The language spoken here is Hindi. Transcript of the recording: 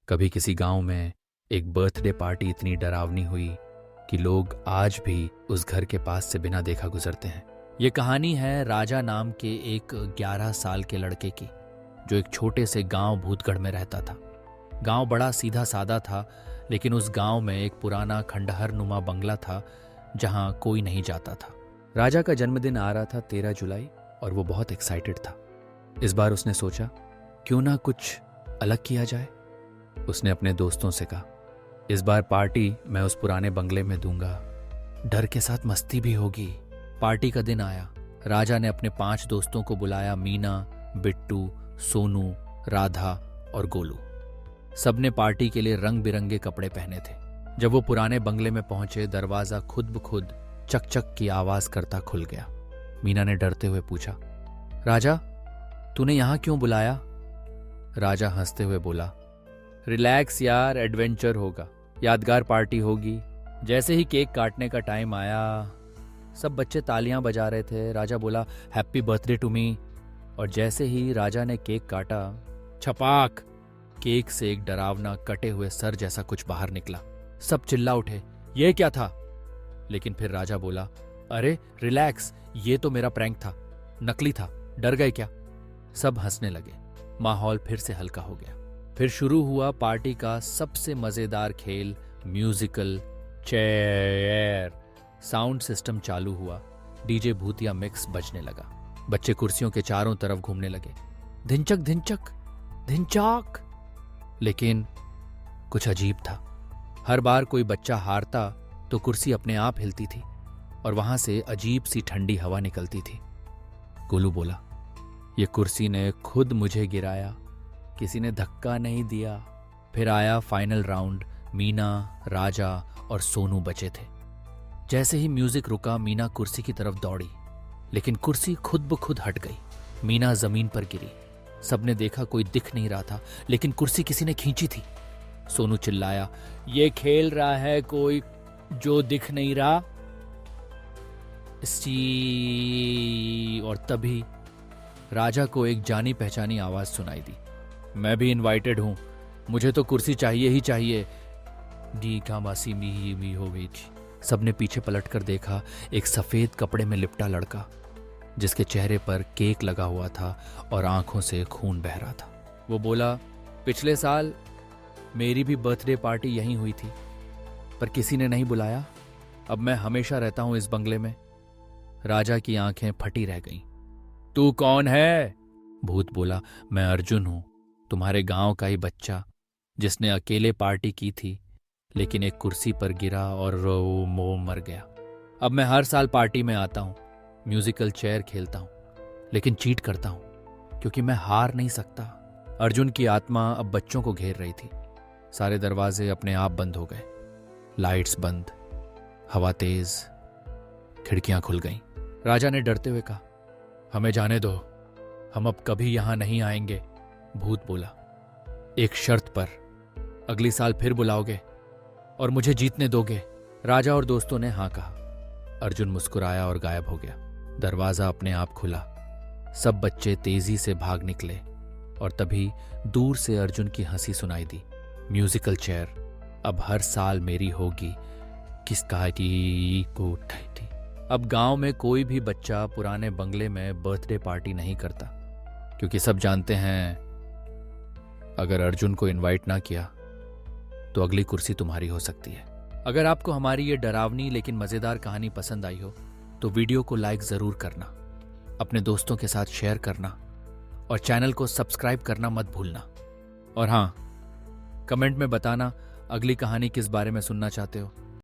कभी किसी गांव में एक बर्थडे पार्टी इतनी डरावनी हुई कि लोग आज भी उस घर के पास से बिना देखा गुजरते हैं। ये कहानी है राजा नाम के एक 11 साल के लड़के की, जो एक छोटे से गांव भूतगढ़ में रहता था। गांव बड़ा सीधा सादा था, लेकिन उस गांव में एक पुराना खंडहर नुमा बंगला था जहां कोई नहीं जाता था। राजा का जन्मदिन आ रहा था 13 जुलाई और वो बहुत एक्साइटेड था। इस बार उसने सोचा क्यों ना कुछ अलग किया जाए। उसने अपने दोस्तों से कहा, इस बार पार्टी मैं उस पुराने बंगले में दूंगा, डर के साथ मस्ती भी होगी। पार्टी का दिन आया। राजा ने अपने 5 दोस्तों को बुलाया, मीना, बिट्टू, सोनू, राधा और गोलू। सबने पार्टी के लिए रंग बिरंगे कपड़े पहने थे। जब वो पुराने बंगले में पहुंचे, दरवाजा खुद ब खुद चक चक की आवाज करता खुल गया। मीना ने डरते हुए पूछा, राजा तूने यहां क्यों बुलाया? राजा हंसते हुए बोला, रिलैक्स यार, एडवेंचर होगा, यादगार पार्टी होगी। जैसे ही केक काटने का टाइम आया, सब बच्चे तालियां बजा रहे थे। राजा बोला, हैप्पी बर्थडे टू मी। और जैसे ही राजा ने केक काटा, छपाक, केक से एक डरावना कटे हुए सर जैसा कुछ बाहर निकला। सब चिल्ला उठे, ये क्या था? लेकिन फिर राजा बोला, अरे रिलैक्स, ये तो मेरा प्रैंक था, नकली था, डर गए क्या? सब हंसने लगे। माहौल फिर से हल्का हो गया। फिर शुरू हुआ पार्टी का सबसे मजेदार खेल, म्यूजिकल चेयर। साउंड सिस्टम चालू हुआ, डीजे भूतिया मिक्स बजने लगा। बच्चे कुर्सियों के चारों तरफ घूमने लगे, धिनचक धिनचक धिनचाक। लेकिन कुछ अजीब था। हर बार कोई बच्चा हारता तो कुर्सी अपने आप हिलती थी और वहां से अजीब सी ठंडी हवा निकलती थी। गोलू बोला, ये कुर्सी ने खुद मुझे गिराया, किसी ने धक्का नहीं दिया। फिर आया फाइनल राउंड। मीना, राजा और सोनू बचे थे। जैसे ही म्यूजिक रुका, मीना कुर्सी की तरफ दौड़ी, लेकिन कुर्सी खुद ब खुद हट गई। मीना जमीन पर गिरी। सबने देखा कोई दिख नहीं रहा था, लेकिन कुर्सी किसी ने खींची थी। सोनू चिल्लाया, ये खेल रहा है कोई जो दिख नहीं रहा। और तभी राजा को एक जानी पहचानी आवाज सुनाई दी, मैं भी इनवाइटेड हूं, मुझे तो कुर्सी चाहिए ही चाहिए। डी कामासी मी हो गई थी। सबने पीछे पलटकर देखा, एक सफेद कपड़े में लिपटा लड़का, जिसके चेहरे पर केक लगा हुआ था और आंखों से खून बह रहा था। वो बोला, पिछले साल मेरी भी बर्थडे पार्टी यहीं हुई थी, पर किसी ने नहीं बुलाया। अब मैं हमेशा रहता हूं इस बंगले में। राजा की आंखें फटी रह गईं। तू कौन है? भूत बोला, मैं अर्जुन हूं, तुम्हारे गांव का ही बच्चा, जिसने अकेले पार्टी की थी, लेकिन एक कुर्सी पर गिरा और वो मर गया। अब मैं हर साल पार्टी में आता हूं, म्यूजिकल चेयर खेलता हूं, लेकिन चीट करता हूं, क्योंकि मैं हार नहीं सकता। अर्जुन की आत्मा अब बच्चों को घेर रही थी। सारे दरवाजे अपने आप बंद हो गए, लाइट्स बंद, हवा तेज, खिड़कियां खुल गईं। राजा ने डरते हुए कहा, हमें जाने दो, हम अब कभी यहां नहीं आएंगे। भूत बोला, एक शर्त पर, अगली साल फिर बुलाओगे और मुझे जीतने दोगे? राजा और दोस्तों ने हां कहा। अर्जुन मुस्कुराया और गायब हो गया। दरवाजा अपने आप खुला। सब बच्चे तेजी से भाग निकले और तभी दूर से अर्जुन की हंसी सुनाई दी। म्यूजिकल चेयर अब हर साल मेरी होगी, किसका को उठाई थी। अब गांव में कोई भी बच्चा पुराने बंगले में बर्थडे पार्टी नहीं करता, क्योंकि सब जानते हैं अगर अर्जुन को इनवाइट ना किया तो अगली कुर्सी तुम्हारी हो सकती है। अगर आपको हमारी ये डरावनी लेकिन मजेदार कहानी पसंद आई हो तो वीडियो को लाइक जरूर करना, अपने दोस्तों के साथ शेयर करना और चैनल को सब्सक्राइब करना मत भूलना। और हां, कमेंट में बताना अगली कहानी किस बारे में सुनना चाहते हो।